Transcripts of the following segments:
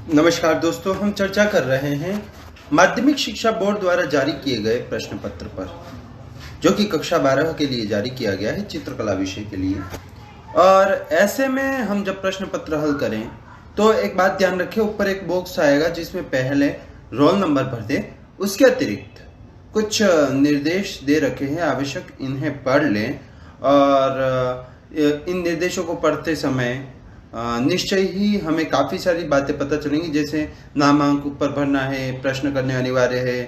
नमस्कार दोस्तों, हम चर्चा कर रहे हैं माध्यमिक शिक्षा बोर्ड द्वारा जारी किए गए प्रश्न पत्र पर, जो कि कक्षा 12 के लिए जारी किया गया है, चित्रकला विषय के लिए। और ऐसे में हम जब प्रश्न पत्र हल करें तो एक बात ध्यान रखें, ऊपर एक बॉक्स आएगा जिसमें पहले रोल नंबर भर दें। उसके अतिरिक्त कुछ निर्देश दे रखे हैं, आवश्यक इन्हें पढ़ लें। और इन निर्देशों को पढ़ते समय निश्चय ही हमें काफ़ी सारी बातें पता चलेंगी, जैसे नामांक ऊपर भरना है, प्रश्न करने अनिवार्य है,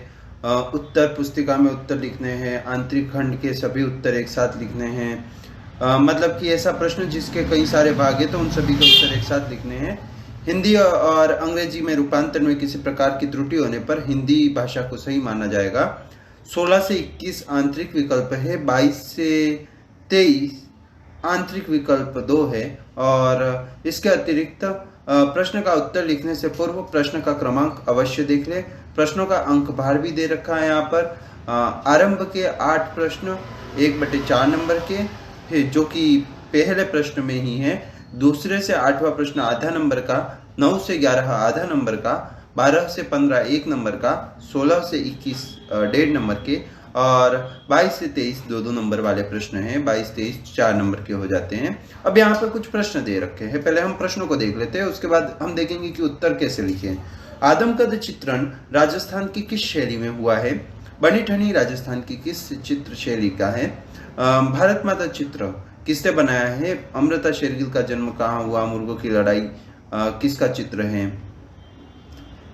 उत्तर पुस्तिका में उत्तर लिखने हैं, आंतरिक खंड के सभी उत्तर एक साथ लिखने हैं। मतलब कि ऐसा प्रश्न जिसके कई सारे भाग हैं तो उन सभी के उत्तर एक साथ लिखने हैं। हिंदी और अंग्रेजी में रूपांतरण में किसी प्रकार की त्रुटि होने पर हिंदी भाषा को सही माना जाएगा। 16 से 21 आंतरिक विकल्प है, 22 से 23 आंतरिक विकल्प 2 है। और इसके अतिरिक्त प्रश्न का उत्तर लिखने से पूर्व प्रश्न का क्रमांक अवश्य देख ले। प्रश्नों का अंक भार भी दे रखा है यहाँ पर। आरंभ के 8 प्रश्न 1/4 नंबर के है, जो कि पहले प्रश्न में ही है। दूसरे से 8वां प्रश्न आधा नंबर का, 9 से 11 आधा नंबर का, 12 से 15 1 नंबर का, 16 से 21 1.5 नंबर के, और 22 से 23 2-2 नंबर वाले प्रश्न हैं। 22-23 4 नंबर के हो जाते हैं। अब यहाँ पर कुछ प्रश्न दे रखे हैं, पहले हम प्रश्नों को देख लेते हैं, उसके बाद हम देखेंगे कि उत्तर कैसे लिखें। आदमकद चित्रण राजस्थान की किस शैली में हुआ है? बनी ठनी राजस्थान की किस चित्र शैली का है? भारत माता चित्र किसने बनाया है? अमृता शेरगिल का जन्म कहाँ हुआ? मुर्गों की लड़ाई किसका चित्र है?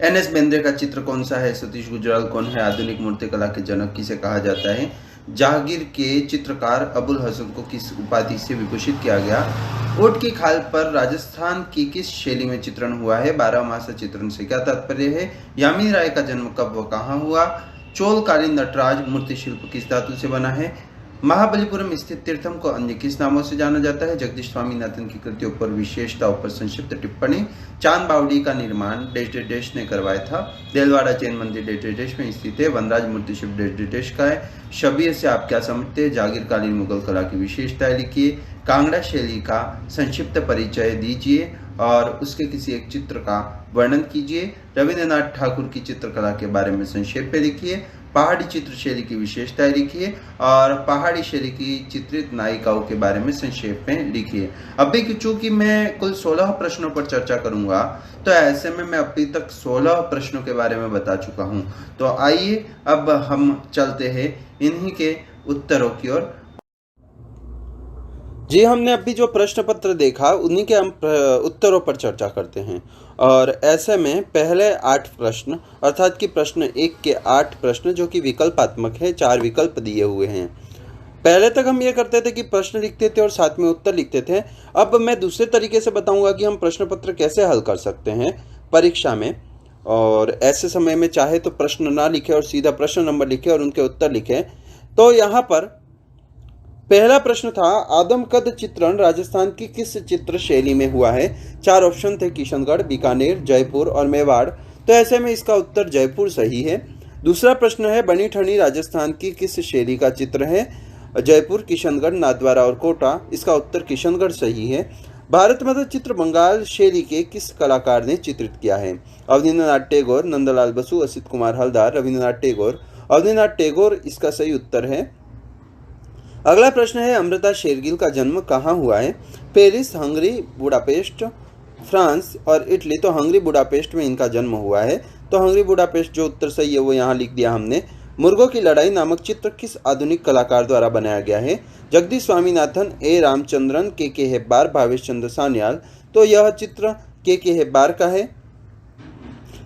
एन.एस. बेंद्रे का चित्र कौन सा है? सतीश गुजराल कौन है? आधुनिक मूर्तिकला के जनक किसे कहा जाता है? जहांगीर के चित्रकार अबुल हसन को किस उपाधि से विभूषित किया गया? ऊंट की खाल पर राजस्थान की किस शैली में चित्रण हुआ है? 12 मासा चित्रण से क्या तात्पर्य है? यामिनी राय का जन्म कब व कहाँ हुआ? चोलकालीन नटराज मूर्ति शिल्प किस धातु से बना है? महाबलीपुरम स्थित तीर्थम को अन्य किस नामों से जाना जाता है? जगदीश स्वामीनाथन की कृतियों पर विशेषताओं पर संक्षिप्त टिप्पणी। चांद बावड़ी का निर्माण डेश ने करवाया था। देलवाड़ा जैन मंदिर डेश में स्थित है। वनराज मूर्ति शिल्प डेश का है। शबीर से आप क्या समझते हैं? जागीरकालीन मुगल कला की विशेषताएं लिखिए। कांगड़ा शैली का संक्षिप्त परिचय दीजिए और उसके किसी एक चित्र का वर्णन कीजिए। रविंद्रनाथ ठाकुर की चित्रकला के बारे में संक्षेप में लिखिए। पहाड़ी चित्र शैली की विशेषताएं लिखिए और पहाड़ी शैली की चित्रित नायिकाओं के बारे में संक्षेप में लिखिए। अभी चूंकि मैं कुल 16 प्रश्नों पर चर्चा करूंगा, तो ऐसे में मैं अभी तक 16 प्रश्नों के बारे में बता चुका हूं। तो आइए अब हम चलते हैं इन्हीं के उत्तरों की ओर। जी, हमने अभी जो प्रश्न पत्र देखा उन्हीं के हम उत्तरों पर चर्चा करते हैं। और ऐसे में पहले 8 प्रश्न अर्थात कि प्रश्न 1 के 8 प्रश्न जो कि विकल्पात्मक है, 4 विकल्प दिए हुए हैं। पहले तक हम ये करते थे कि प्रश्न लिखते थे और साथ में उत्तर लिखते थे। अब मैं दूसरे तरीके से बताऊंगा कि हम प्रश्न पत्र कैसे हल कर सकते हैं परीक्षा में। और ऐसे समय में चाहे तो प्रश्न ना लिखे और सीधा प्रश्न नंबर लिखे और उनके उत्तर लिखे। तो यहाँ पर पहला प्रश्न था, आदमकद चित्रण राजस्थान की किस चित्र शैली में हुआ है? 4 ऑप्शन थे, किशनगढ़, बीकानेर, जयपुर और मेवाड़। तो ऐसे में इसका उत्तर जयपुर सही है। दूसरा प्रश्न है, बनी ठनी राजस्थान की किस शैली का चित्र है? जयपुर, किशनगढ़, नाथद्वारा और कोटा। इसका उत्तर किशनगढ़ सही है। भारत माता चित्र बंगाल शैली के किस कलाकार ने चित्रित किया है? अवनींद्रनाथ टैगोर, नंदलाल बसु, असित कुमार हलदार, रविंद्रनाथ टैगोर। अवनींद्रनाथ टैगोर इसका सही उत्तर है। अगला प्रश्न है, अमृता शेरगिल का जन्म कहाँ हुआ है? पेरिस, हंगरी, बुडापेस्ट, फ्रांस और इटली। तो हंगरी बुडापेस्ट में इनका जन्म हुआ है। तो हंगरी बुडापेस्ट जो उत्तर सही है वो यहाँ लिख दिया हमने। मुर्गों की लड़ाई नामक चित्र किस आधुनिक कलाकार द्वारा बनाया गया है? जगदीश स्वामीनाथन, ए रामचंद्रन, के हेब्बार, भावेश चंद्र सान्याल। तो यह चित्र के हेब्बार का है।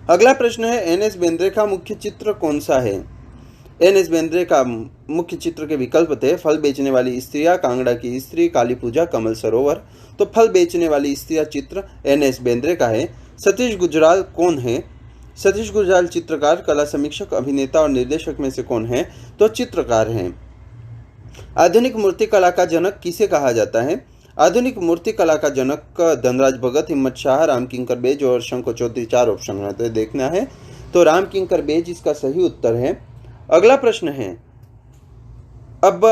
अगला प्रश्न है, एन.एस. बेंद्रे का मुख्य चित्र कौन सा है? एन.एस. बेंद्रे का मुख्य चित्र के विकल्प थे, फल बेचने वाली स्त्रियां, कांगड़ा की स्त्री, काली पूजा, कमल सरोवर। तो फल बेचने वाली स्त्रियां चित्र एन.एस. बेंद्रे का है। सतीश गुजराल कौन है? सतीश गुजराल चित्रकार, कला समीक्षक, अभिनेता और निर्देशक में से कौन है? तो चित्रकार हैं। आधुनिक मूर्तिकला का जनक किसे कहा जाता है? आधुनिक मूर्तिकला का जनक धनराज भगत, हिम्मत शाह, राम किंकर बेज और शंकर चौधरी। 4 ऑप्शन में तो देखना है। तो राम किंकर बेज इसका सही उत्तर है। अगला प्रश्न है, अब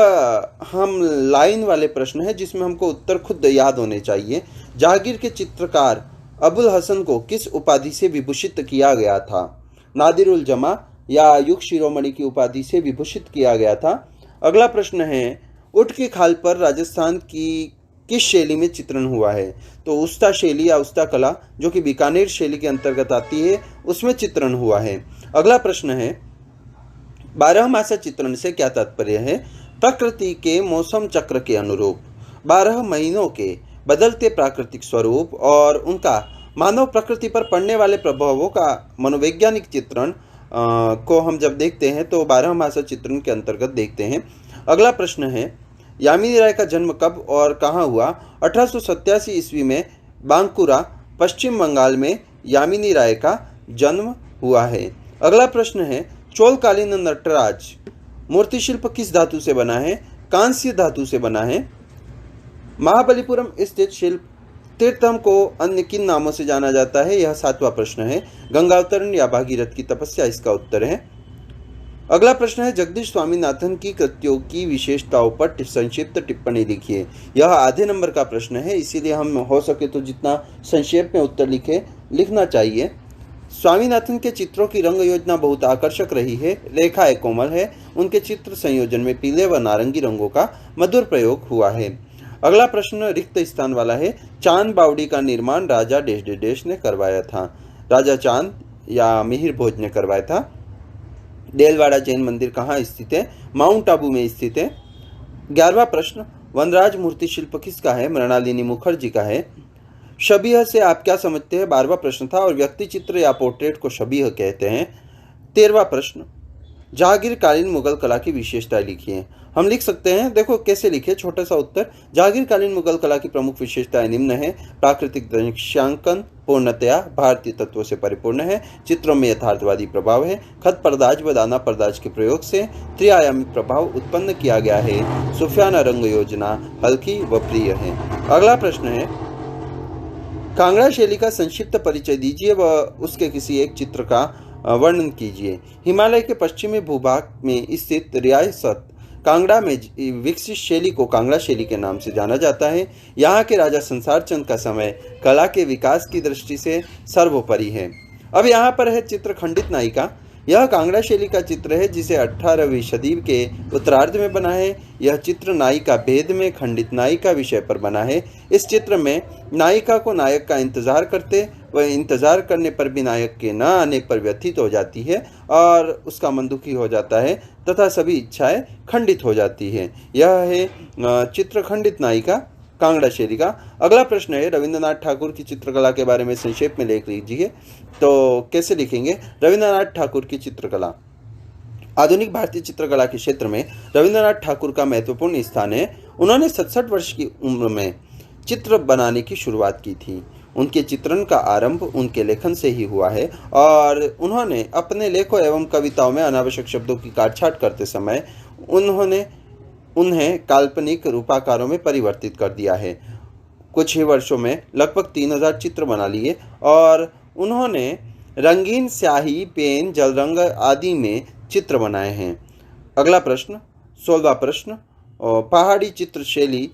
हम लाइन वाले प्रश्न है जिसमें हमको उत्तर खुद याद होने चाहिए। जहांगीर के चित्रकार अबुल हसन को किस उपाधि से विभूषित किया गया था? नादिरुल जमा या युग शिरोमणि की उपाधि से विभूषित किया गया था। अगला प्रश्न है, ऊँट की खाल पर राजस्थान की किस शैली में चित्रण हुआ है? तो उस्ता शैली या उस्ता कला, जो कि बीकानेर शैली के अंतर्गत आती है, उसमें चित्रण हुआ है। अगला प्रश्न है, 12 मासा चित्रण से क्या तात्पर्य है? प्रकृति के मौसम चक्र के अनुरूप 12 महीनों के बदलते प्राकृतिक स्वरूप और उनका मानव प्रकृति पर पड़ने वाले प्रभावों का मनोवैज्ञानिक चित्रण को हम जब देखते हैं तो 12 मासा चित्रण के अंतर्गत देखते हैं। अगला प्रश्न है, यामिनी राय का जन्म कब और कहाँ हुआ? 1887 ईस्वी में बांकुरा, पश्चिम बंगाल में यामिनी राय का जन्म हुआ है। अगला प्रश्न है, चोलकालीन नटराज मूर्ति शिल्प किस धातु से बना है? कांस्य धातु से बना है। महाबलीपुरम स्थित शिल्प तीर्थम को अन्य किन नामों से जाना जाता है? यह 7वां प्रश्न है। गंगावतरण या भागीरथ की तपस्या इसका उत्तर है। अगला प्रश्न है, जगदीश स्वामीनाथन की कृतियों की विशेषताओं पर संक्षिप्त टिप्पणी लिखिए। यह आधे नंबर का प्रश्न है, इसीलिए हम हो सके तो जितना संक्षेप में उत्तर लिखना चाहिए। स्वामीनाथन के चित्रों की रंग योजना बहुत आकर्षक रही है, रेखाएं कोमल है, उनके चित्र संयोजन में पीले व नारंगी रंगों का मधुर प्रयोग हुआ है। अगला प्रश्न रिक्त स्थान वाला है, चांद बावड़ी का निर्माण राजा डेश डेश ने करवाया था? राजा चांद या मिहिर भोज ने करवाया था। देलवाड़ा जैन मंदिर कहाँ स्थित है? माउंट आबू में स्थित है। 11वां प्रश्न, वनराज मूर्ति शिल्प किसका है? मृणालिनी मुखर्जी का है। शबीह से आप क्या समझते हैं? 12वां प्रश्न था और व्यक्ति चित्र या पोर्ट्रेट को शबीह कहते हैं। 13वां प्रश्न, जहांगीरकालीन मुगल कला की विशेषताएं लिखिए। हम लिख सकते हैं, देखो कैसे लिखे, छोटा सा उत्तर। जहांगीरकालीन मुगल कला की प्रमुख विशेषताएं निम्न है। प्राकृतिक दृश्यांकन पूर्णतया भारतीय तत्वों से परिपूर्ण है। चित्रों में यथार्थवादी प्रभाव है। खत पर्दाज व दाना पर्दाज के प्रयोग से त्रिआयामी प्रभाव उत्पन्न किया गया है। सुफियाना रंग योजना हल्की व प्रिय है। अगला प्रश्न है, कांगड़ा शैली का संक्षिप्त परिचय दीजिए व उसके किसी एक चित्र का वर्णन कीजिए। हिमालय के पश्चिमी भूभाग में स्थित रियासत कांगड़ा में विकसित शैली को कांगड़ा शैली के नाम से जाना जाता है। यहाँ के राजा संसार चंद का समय कला के विकास की दृष्टि से सर्वोपरि है। अब यहाँ पर है चित्र खंडित नायिका। यह कांगड़ा शैली का चित्र है जिसे 18वीं सदी के उत्तरार्ध में बना है। यह चित्र नायिका भेद में खंडित नायिका विषय पर बना है। इस चित्र में नायिका को नायक का इंतजार करते व इंतजार करने पर भी नायक के न आने पर व्यथित हो जाती है और उसका मन दुखी हो जाता है तथा सभी इच्छाएं खंडित हो जाती है। यह है चित्र खंडित नायिका कांगड़ा शैली का। अगला प्रश्न है, रविंद्रनाथ ठाकुर की चित्रकला के बारे में संक्षेप में लिख लीजिए। तो कैसे लिखेंगे? रविंद्रनाथ ठाकुर की चित्रकला। आधुनिक भारतीय चित्रकला के क्षेत्र में रविंद्रनाथ ठाकुर का महत्वपूर्ण स्थान है। उन्होंने 67 वर्ष की उम्र में चित्र बनाने की शुरुआत की थी। उनके चित्रण का आरंभ उनके लेखन से ही हुआ है और उन्होंने अपने लेखों एवं कविताओं में अनावश्यक शब्दों की काटछाट करते समय उन्हें काल्पनिक रूपाकारों में परिवर्तित कर दिया है। कुछ ही वर्षों में लगभग 3000 चित्र बना लिए और उन्होंने रंगीन स्याही, पेन, जलरंग आदि में चित्र बनाए हैं। अगला प्रश्न, 16वां प्रश्न, पहाड़ी चित्र शैली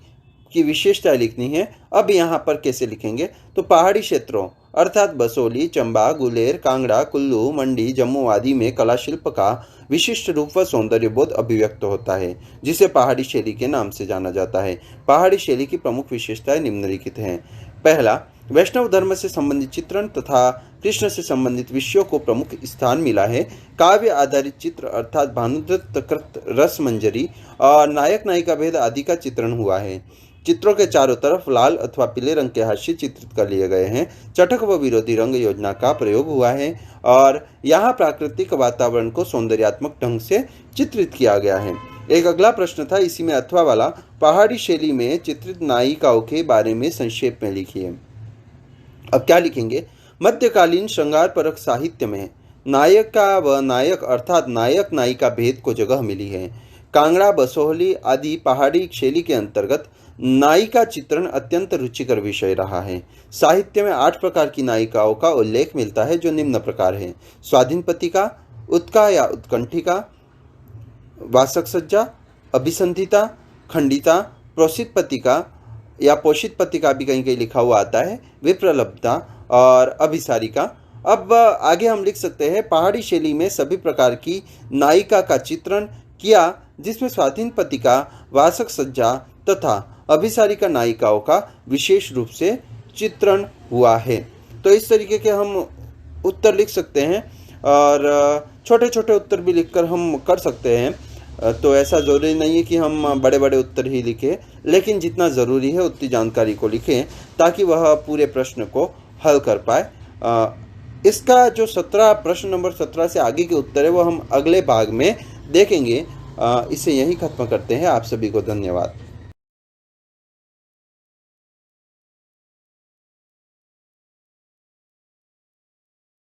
की विशेषता लिखनी है। अब यहाँ पर कैसे लिखेंगे? तो पहाड़ी क्षेत्रों अर्थात बसोली, चंबा, गुलेर, कांगड़ा, कुल्लू, मंडी, जम्मू आदि में कला शिल्प का विशिष्ट रूप व सौंदर्य बोध अभिव्यक्त होता है, जिसे पहाड़ी शैली के नाम से जाना जाता है। पहाड़ी शैली की प्रमुख विशेषताएं निम्नलिखित हैं। पहला, वैष्णव धर्म से संबंधित चित्रण तथा कृष्ण से संबंधित विषयों को प्रमुख स्थान मिला है। काव्य आधारित चित्र अर्थात भानुद्रत, कृत, रस मंजरी और नायक नायिका भेद आदि का चित्रण हुआ है। चित्रों के चारों तरफ लाल अथवा पीले रंग के हास्य चित्रित कर लिए गए हैं। चटक व विरोधी रंग योजना का प्रयोग हुआ है और यहाँ प्राकृतिक वातावरण को सौंदर्यात्मक ढंग से चित्रित किया गया है। एक अगला प्रश्न था इसी में अथवा वाला, पहाड़ी शैली में चित्रित नायिकाओं के बारे में संक्षेप में लिखिए। अब क्या लिखेंगे? मध्यकालीन श्रृंगार परक साहित्य में नायिका व नायक अर्थात नायक नायिका भेद को जगह मिली है। कांगड़ा, बसोहली आदि पहाड़ी शैली के अंतर्गत नायिका चित्रण अत्यंत रुचिकर विषय रहा है। साहित्य में 8 प्रकार की नायिकाओं का उल्लेख मिलता है जो निम्न प्रकार है: स्वाधीन पतिका, उत्का या उत्कंठिका, वासक सज्जा, अभिसंधिता, खंडिता, प्रोषित पतिका या पोषित पतिका भी कहीं कहीं लिखा हुआ आता है, विप्रलब्धा और अभिसारिका। अब आगे हम लिख सकते हैं पहाड़ी शैली में सभी प्रकार की नायिका का चित्रण किया जिसमें स्वाधीन पतिका, वासक सज्जा तथा अभिसारिका नायिकाओं का विशेष रूप से चित्रण हुआ है। तो इस तरीके के हम उत्तर लिख सकते हैं और छोटे छोटे उत्तर भी लिखकर हम कर सकते हैं। तो ऐसा ज़रूरी नहीं है कि हम बड़े बड़े उत्तर ही लिखें, लेकिन जितना ज़रूरी है उतनी जानकारी को लिखें ताकि वह पूरे प्रश्न को हल कर पाए। इसका जो 17 प्रश्न नंबर 17 से आगे के उत्तर है वो हम अगले भाग में देखेंगे। इसे यहीं ख़त्म करते हैं। आप सभी को धन्यवाद।